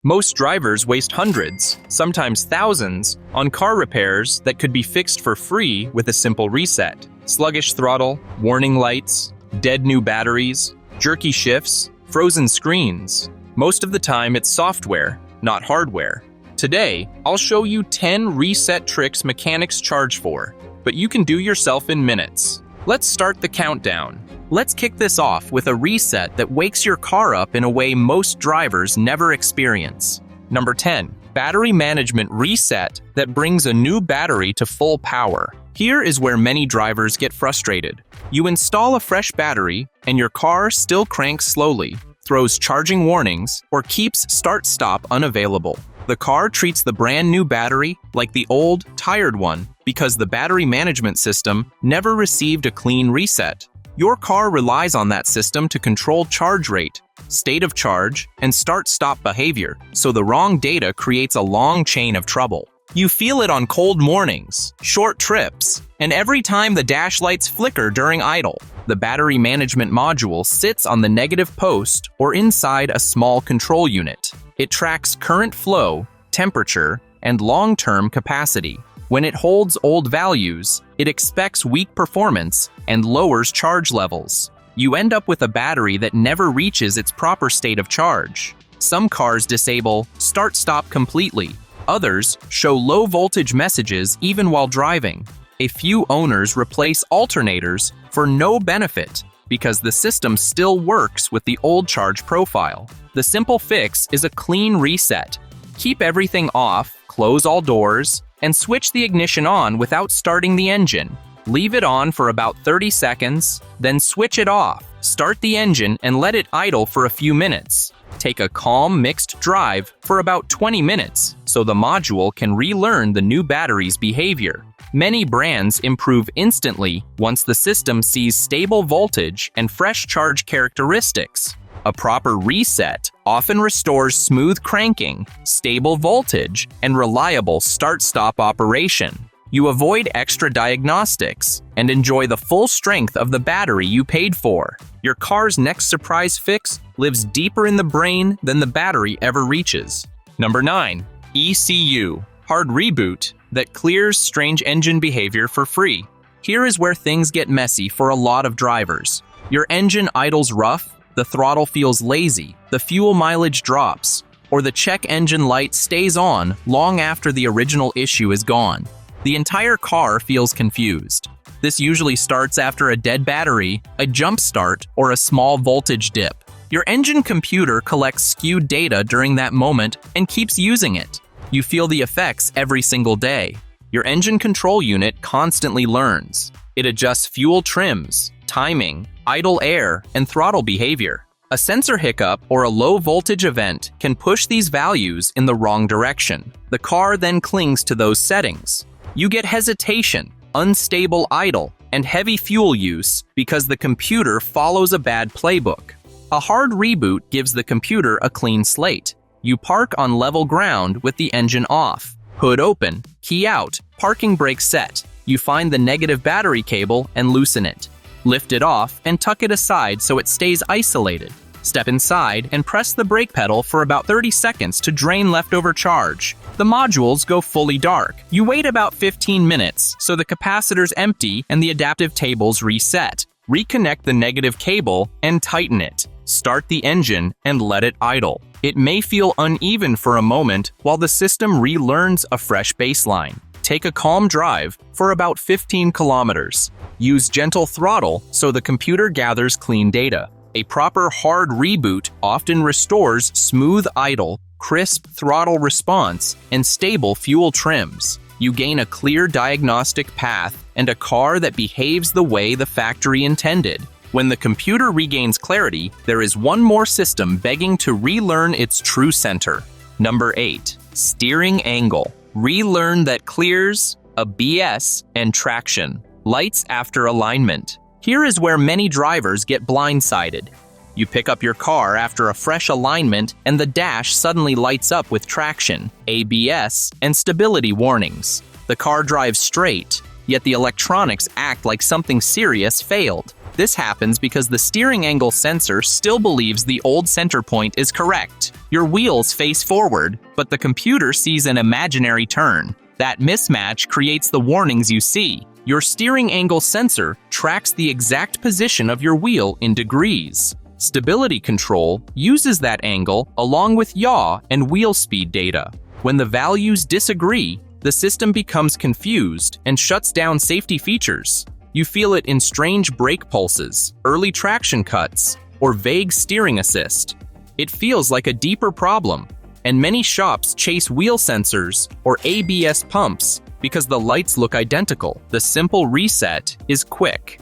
Most drivers waste hundreds, sometimes thousands, on car repairs that could be fixed for free with a simple reset. Sluggish throttle, warning lights, dead new batteries, jerky shifts, frozen screens. Most of the time it's software, not hardware. Today, I'll show you 10 reset tricks mechanics charge for, but you can do yourself in minutes. Let's start the countdown. Let's kick this off with a reset that wakes your car up in a way most drivers never experience. Number 10. Battery management reset that brings a new battery to full power. Here is where many drivers get frustrated. You install a fresh battery, and your car still cranks slowly, throws charging warnings, or keeps start-stop unavailable. The car treats the brand new battery like the old, tired one because the battery management system never received a clean reset. Your car relies on that system to control charge rate, state of charge, and start-stop behavior, so the wrong data creates a long chain of trouble. You feel it on cold mornings, short trips, and every time the dash lights flicker during idle. The battery management module sits on the negative post or inside a small control unit. It tracks current flow, temperature, and long-term capacity. When it holds old values, it expects weak performance and lowers charge levels. You end up with a battery that never reaches its proper state of charge. Some cars disable start-stop completely. Others show low-voltage messages even while driving. A few owners replace alternators for no benefit because the system still works with the old charge profile. The simple fix is a clean reset. Keep everything off, close all doors, and switch the ignition on without starting the engine. Leave it on for about 30 seconds, then switch it off. Start the engine and let it idle for a few minutes. Take a calm mixed drive for about 20 minutes so the module can relearn the new battery's behavior. Many brands improve instantly once the system sees stable voltage and fresh charge characteristics. A proper reset often restores smooth cranking, stable voltage, and reliable start-stop operation. You avoid extra diagnostics and enjoy the full strength of the battery you paid for. Your car's next surprise fix lives deeper in the brain than the battery ever reaches. Number 9. ECU, hard reboot that clears strange engine behavior for free. Here is where things get messy for a lot of drivers. Your engine idles rough, the throttle feels lazy, the fuel mileage drops, or the check engine light stays on long after the original issue is gone. The entire car feels confused. This usually starts after a dead battery, a jump start, or a small voltage dip. Your engine computer collects skewed data during that moment and keeps using it. You feel the effects every single day. Your engine control unit constantly learns. It adjusts fuel trims, timing, idle air, and throttle behavior. A sensor hiccup or a low voltage event can push these values in the wrong direction. The car then clings to those settings. You get hesitation, unstable idle, and heavy fuel use because the computer follows a bad playbook. A hard reboot gives the computer a clean slate. You park on level ground with the engine off, hood open, key out, parking brake set. You find the negative battery cable and loosen it. Lift it off and tuck it aside so it stays isolated. Step inside and press the brake pedal for about 30 seconds to drain leftover charge. The modules go fully dark. You wait about 15 minutes so the capacitor's empty and the adaptive tables reset. Reconnect the negative cable and tighten it. Start the engine and let it idle. It may feel uneven for a moment while the system relearns a fresh baseline. Take a calm drive for about 15 kilometers. Use gentle throttle so the computer gathers clean data. A proper hard reboot often restores smooth idle, crisp throttle response, and stable fuel trims. You gain a clear diagnostic path and a car that behaves the way the factory intended. When the computer regains clarity, there is one more system begging to relearn its true center. Number 8. Steering angle. Relearn that clears, ABS, and traction. Lights after alignment. Here is where many drivers get blindsided. You pick up your car after a fresh alignment and the dash suddenly lights up with traction, ABS, and stability warnings. The car drives straight, yet the electronics act like something serious failed. This happens because the steering angle sensor still believes the old center point is correct. Your wheels face forward, but the computer sees an imaginary turn. That mismatch creates the warnings you see. Your steering angle sensor tracks the exact position of your wheel in degrees. Stability control uses that angle along with yaw and wheel speed data. When the values disagree, the system becomes confused and shuts down safety features. You feel it in strange brake pulses, early traction cuts, or vague steering assist. It feels like a deeper problem, and many shops chase wheel sensors or ABS pumps because the lights look identical. The simple reset is quick.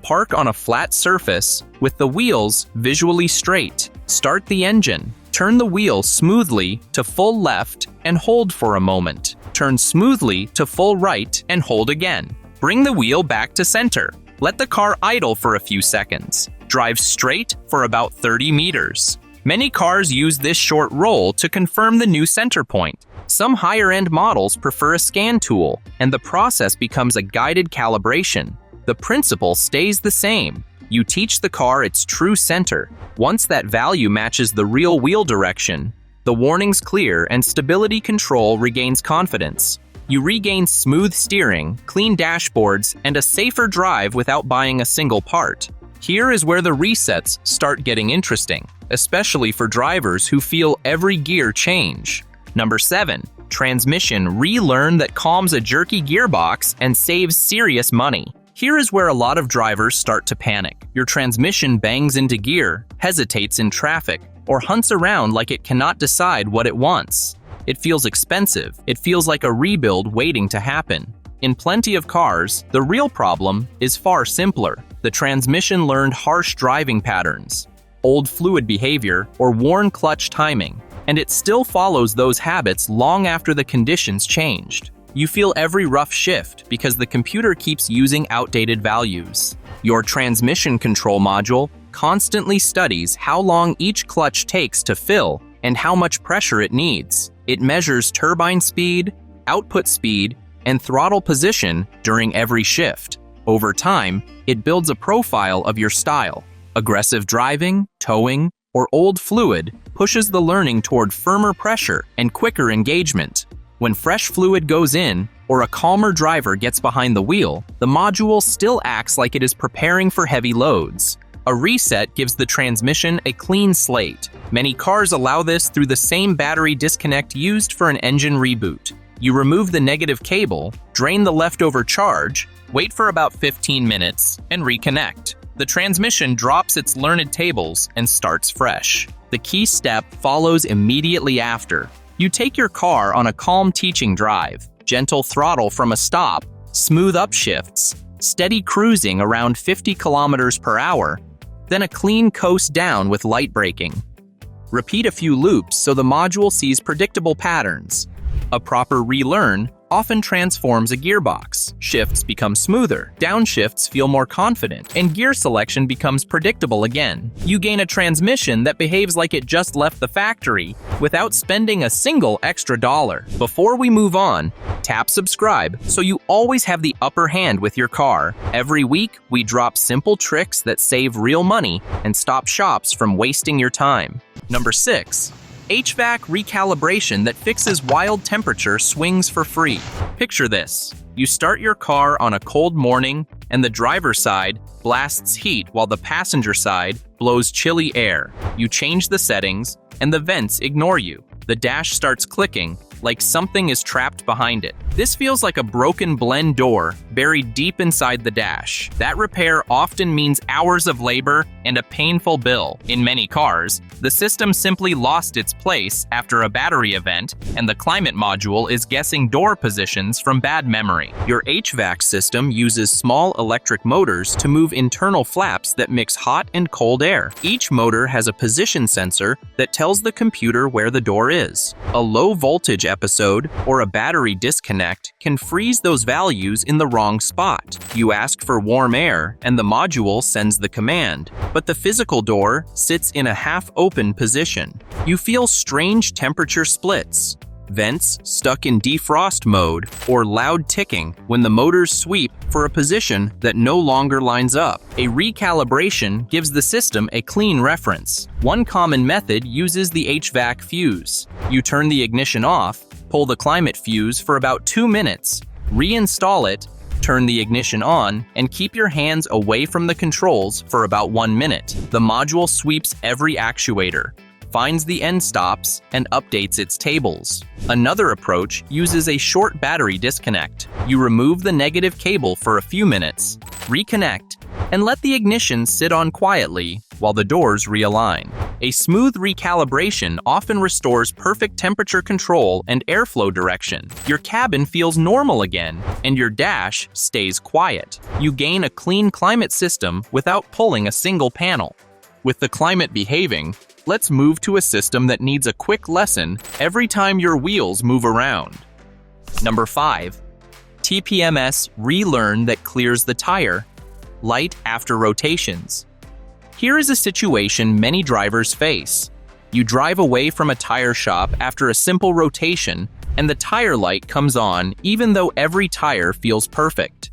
Park on a flat surface with the wheels visually straight. Start the engine. Turn the wheel smoothly to full left and hold for a moment. Turn smoothly to full right and hold again. Bring the wheel back to center. Let the car idle for a few seconds. Drive straight for about 30 meters. Many cars use this short roll to confirm the new center point. Some higher-end models prefer a scan tool, and the process becomes a guided calibration. The principle stays the same. You teach the car its true center. Once that value matches the real wheel direction, the warnings clear and stability control regains confidence. You regain smooth steering, clean dashboards, and a safer drive without buying a single part. Here is where the resets start getting interesting, especially for drivers who feel every gear change. Number 7. Transmission relearn that calms a jerky gearbox and saves serious money. Here is where a lot of drivers start to panic. Your transmission bangs into gear, hesitates in traffic, or hunts around like it cannot decide what it wants. It feels expensive. It feels like a rebuild waiting to happen. In plenty of cars, the real problem is far simpler. The transmission learned harsh driving patterns, old fluid behavior, or worn clutch timing, and it still follows those habits long after the conditions changed. You feel every rough shift because the computer keeps using outdated values. Your transmission control module constantly studies how long each clutch takes to fill and how much pressure it needs. It measures turbine speed, output speed, and throttle position during every shift. Over time, it builds a profile of your style. Aggressive driving, towing, or old fluid pushes the learning toward firmer pressure and quicker engagement. When fresh fluid goes in, or a calmer driver gets behind the wheel, the module still acts like it is preparing for heavy loads. A reset gives the transmission a clean slate. Many cars allow this through the same battery disconnect used for an engine reboot. You remove the negative cable, drain the leftover charge, wait for about 15 minutes, and reconnect. The transmission drops its learned tables and starts fresh. The key step follows immediately after. You take your car on a calm teaching drive, gentle throttle from a stop, smooth upshifts, steady cruising around 50 kilometers per hour, then a clean coast down with light braking. Repeat a few loops so the module sees predictable patterns. A proper relearn often transforms a gearbox. Shifts become smoother, downshifts feel more confident, and gear selection becomes predictable again. You gain a transmission that behaves like it just left the factory without spending a single extra dollar. Before we move on, tap subscribe so you always have the upper hand with your car. Every week, we drop simple tricks that save real money and stop shops from wasting your time. Number 6. HVAC recalibration that fixes wild temperature swings for free. Picture this. You start your car on a cold morning and the driver's side blasts heat while the passenger side blows chilly air. You change the settings and the vents ignore you. The dash starts clicking like something is trapped behind it. This feels like a broken blend door buried deep inside the dash. That repair often means hours of labor and a painful bill. In many cars, the system simply lost its place after a battery event, and the climate module is guessing door positions from bad memory. Your HVAC system uses small electric motors to move internal flaps that mix hot and cold air. Each motor has a position sensor that tells the computer where the door is. A low voltage episode or a battery disconnect can freeze those values in the wrong spot. You ask for warm air and the module sends the command, but the physical door sits in a half-open position. You feel strange temperature splits. vents stuck in defrost mode, or loud ticking when the motors sweep for a position that no longer lines up. A recalibration gives the system a clean reference. One common method uses the HVAC fuse. You turn the ignition off, pull the climate fuse for about 2 minutes, reinstall it, turn the ignition on, and keep your hands away from the controls for about 1 minute. The module sweeps every actuator, finds the end stops, and updates its tables. Another approach uses a short battery disconnect. You remove the negative cable for a few minutes, reconnect, and let the ignition sit on quietly while the doors realign. A smooth recalibration often restores perfect temperature control and airflow direction. Your cabin feels normal again, and your dash stays quiet. You gain a clean climate system without pulling a single panel. With the climate behaving, let's move to a system that needs a quick lesson every time your wheels move around. Number 5. TPMS relearn that clears the tire. Light after rotations. Here is a situation many drivers face. You drive away from a tire shop after a simple rotation, and the tire light comes on even though every tire feels perfect.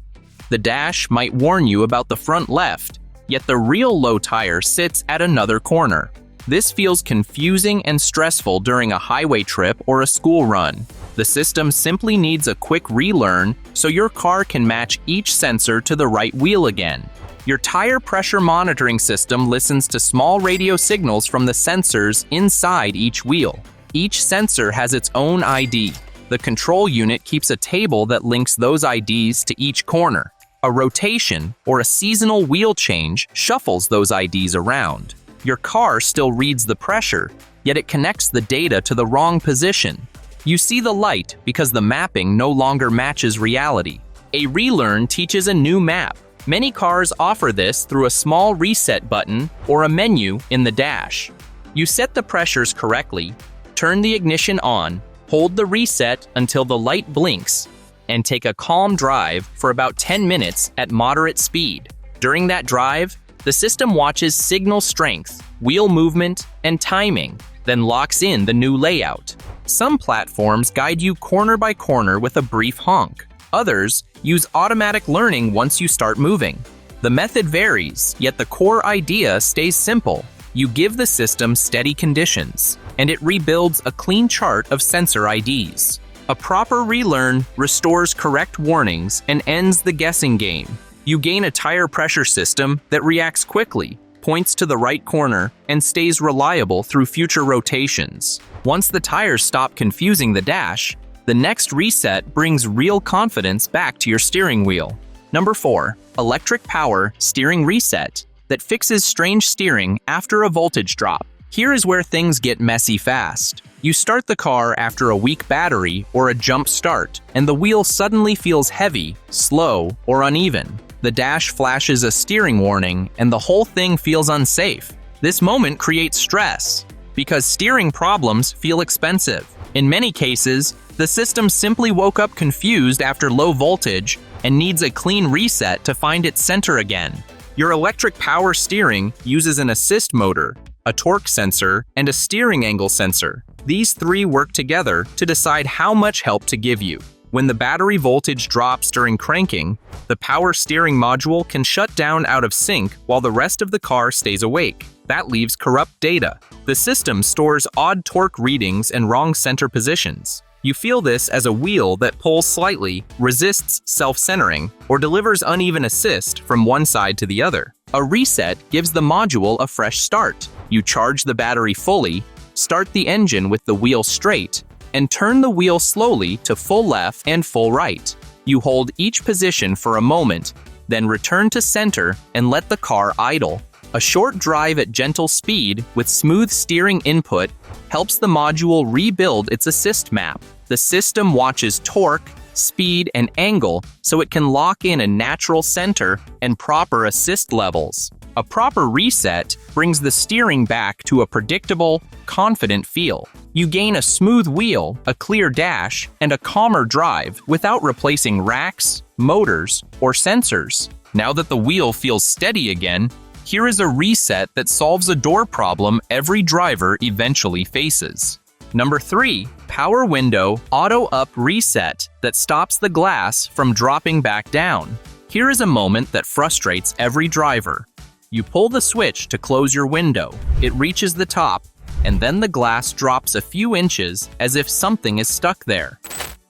The dash might warn you about the front left, yet the real low tire sits at another corner. This feels confusing and stressful during a highway trip or a school run. The system simply needs a quick relearn so your car can match each sensor to the right wheel again. Your tire pressure monitoring system listens to small radio signals from the sensors inside each wheel. Each sensor has its own ID. The control unit keeps a table that links those IDs to each corner. A rotation or a seasonal wheel change shuffles those IDs around. Your car still reads the pressure, yet it connects the data to the wrong position. You see the light because the mapping no longer matches reality. A relearn teaches a new map. Many cars offer this through a small reset button or a menu in the dash. You set the pressures correctly, turn the ignition on, hold the reset until the light blinks, and take a calm drive for about 10 minutes at moderate speed. During that drive, the system watches signal strength, wheel movement, and timing, then locks in the new layout. Some platforms guide you corner by corner with a brief honk. Others use automatic learning once you start moving. The method varies, yet the core idea stays simple. You give the system steady conditions, and it rebuilds a clean chart of sensor IDs. A proper relearn restores correct warnings and ends the guessing game. You gain a tire pressure system that reacts quickly, points to the right corner, and stays reliable through future rotations. Once the tires stop confusing the dash, the next reset brings real confidence back to your steering wheel. Number 4. Electric power steering reset that fixes strange steering after a voltage drop. Here is where things get messy fast. You start the car after a weak battery or a jump start, and the wheel suddenly feels heavy, slow, or uneven. The dash flashes a steering warning, and the whole thing feels unsafe. This moment creates stress, because steering problems feel expensive. In many cases, the system simply woke up confused after low voltage and needs a clean reset to find its center again. Your electric power steering uses an assist motor, a torque sensor, and a steering angle sensor. These three work together to decide how much help to give you. When the battery voltage drops during cranking, the power steering module can shut down out of sync while the rest of the car stays awake. That leaves corrupt data. The system stores odd torque readings and wrong center positions. You feel this as a wheel that pulls slightly, resists self-centering, or delivers uneven assist from one side to the other. A reset gives the module a fresh start. You charge the battery fully, start the engine with the wheel straight, and turn the wheel slowly to full left and full right. You hold each position for a moment, then return to center and let the car idle. A short drive at gentle speed with smooth steering input helps the module rebuild its assist map. The system watches torque, speed, and angle so it can lock in a natural center and proper assist levels. A proper reset brings the steering back to a predictable, confident feel. You gain a smooth wheel, a clear dash, and a calmer drive without replacing racks, motors, or sensors. Now that the wheel feels steady again, here is a reset that solves a door problem every driver eventually faces. Number 3. Power window auto up reset that stops the glass from dropping back down. Here is a moment that frustrates every driver. You pull the switch to close your window. It reaches the top, and then the glass drops a few inches as if something is stuck there.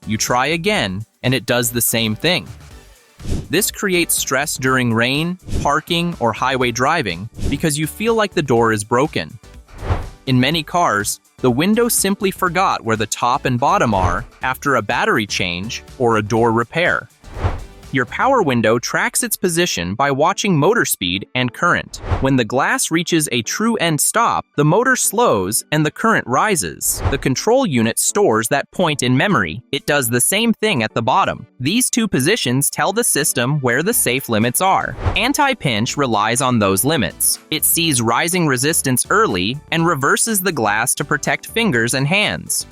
You try again, and it does the same thing. This creates stress during rain, parking, or highway driving because you feel like the door is broken. In many cars, the window simply forgot where the top and bottom are after a battery change or a door repair. Your power window tracks its position by watching motor speed and current. When the glass reaches a true end stop, the motor slows and the current rises. The control unit stores that point in memory. It does the same thing at the bottom. These two positions tell the system where the safe limits are. Anti-pinch relies on those limits. It sees rising resistance early and reverses the glass to protect fingers and hands.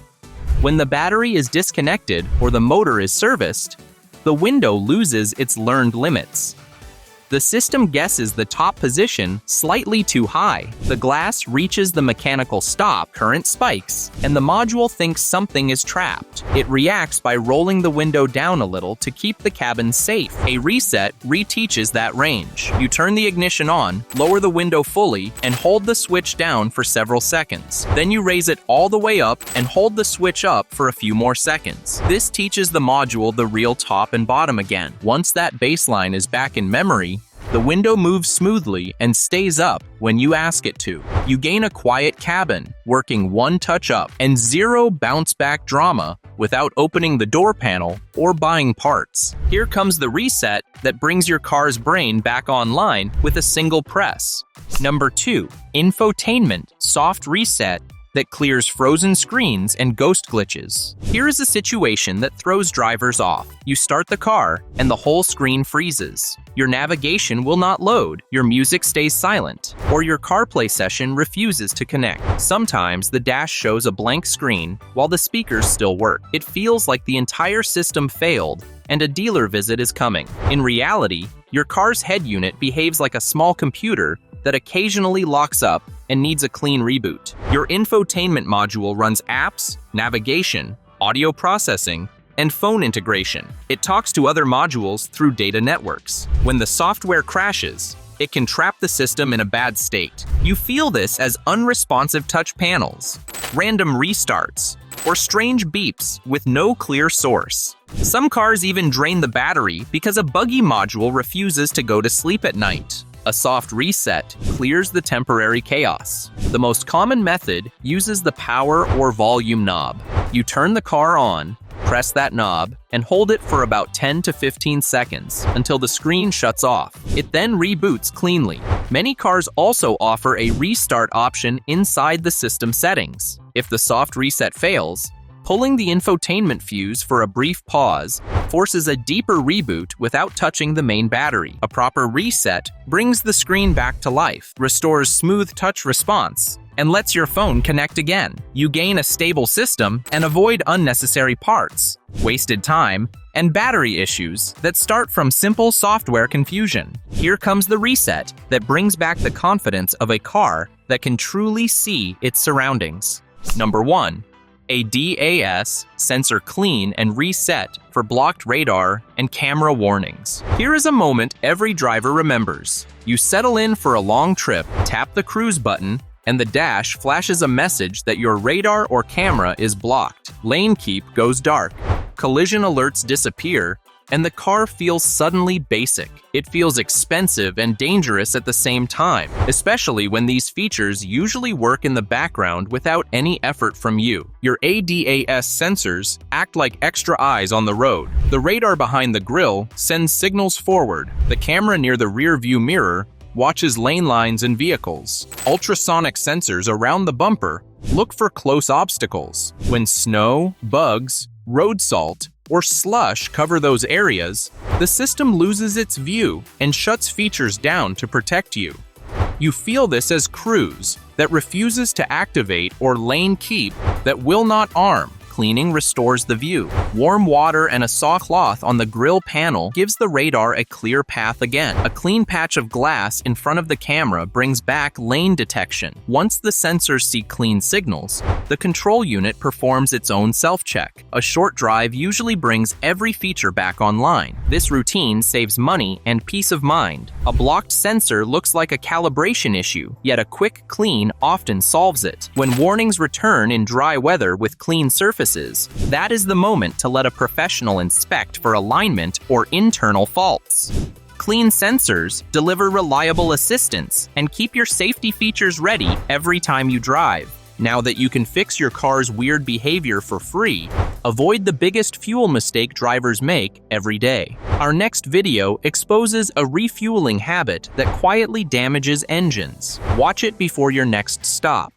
When the battery is disconnected or the motor is serviced, the window loses its learned limits. The system guesses the top position slightly too high. The glass reaches the mechanical stop, current spikes, and the module thinks something is trapped. It reacts by rolling the window down a little to keep the cabin safe. A reset reteaches that range. You turn the ignition on, lower the window fully, and hold the switch down for several seconds. Then you raise it all the way up and hold the switch up for a few more seconds. This teaches the module the real top and bottom again. Once that baseline is back in memory, the window moves smoothly and stays up when you ask it to. You gain a quiet cabin, working one touch up, and zero bounce-back drama without opening the door panel or buying parts. Here comes the reset that brings your car's brain back online with a single press. Number 2. Infotainment soft reset that clears frozen screens and ghost glitches. Here is a situation that throws drivers off. You start the car, and the whole screen freezes. Your navigation will not load, your music stays silent, or your CarPlay session refuses to connect. Sometimes the dash shows a blank screen while the speakers still work. It feels like the entire system failed, and a dealer visit is coming. In reality, your car's head unit behaves like a small computer that occasionally locks up and needs a clean reboot. Your infotainment module runs apps, navigation, audio processing, and phone integration. It talks to other modules through data networks. When the software crashes, it can trap the system in a bad state. You feel this as unresponsive touch panels, random restarts, or strange beeps with no clear source. Some cars even drain the battery because a buggy module refuses to go to sleep at night. A soft reset clears the temporary chaos. The most common method uses the power or volume knob. You turn the car on, press that knob, and hold it for about 10 to 15 seconds until the screen shuts off. It then reboots cleanly. Many cars also offer a restart option inside the system settings. If the soft reset fails, pulling the infotainment fuse for a brief pause forces a deeper reboot without touching the main battery. A proper reset brings the screen back to life, restores smooth touch response, and lets your phone connect again. You gain a stable system and avoid unnecessary parts, wasted time, and battery issues that start from simple software confusion. Here comes the reset that brings back the confidence of a car that can truly see its surroundings. Number 1. A DAS sensor clean and reset for blocked radar and camera warnings. Here is a moment every driver remembers. You settle in for a long trip, tap the cruise button, and the dash flashes a message that your radar or camera is blocked. Lane keep goes dark, collision alerts disappear, and the car feels suddenly basic. It feels expensive and dangerous at the same time, especially when these features usually work in the background without any effort from you. Your ADAS sensors act like extra eyes on the road. The radar behind the grille sends signals forward. The camera near the rear view mirror watches lane lines and vehicles. Ultrasonic sensors around the bumper look for close obstacles. When snow, bugs, road salt, or slush cover those areas, the system loses its view and shuts features down to protect you. You feel this as cruise that refuses to activate or lane keep that will not arm, cleaning restores the view. Warm water and a soft cloth on the grille panel gives the radar a clear path again. A clean patch of glass in front of the camera brings back lane detection. Once the sensors see clean signals, the control unit performs its own self-check. A short drive usually brings every feature back online. This routine saves money and peace of mind. A blocked sensor looks like a calibration issue, yet a quick clean often solves it. When warnings return in dry weather with clean surfaces, that is the moment to let a professional inspect for alignment or internal faults. Clean sensors deliver reliable assistance and keep your safety features ready every time you drive. Now that you can fix your car's weird behavior for free, avoid the biggest fuel mistake drivers make every day. Our next video exposes a refueling habit that quietly damages engines. Watch it before your next stop.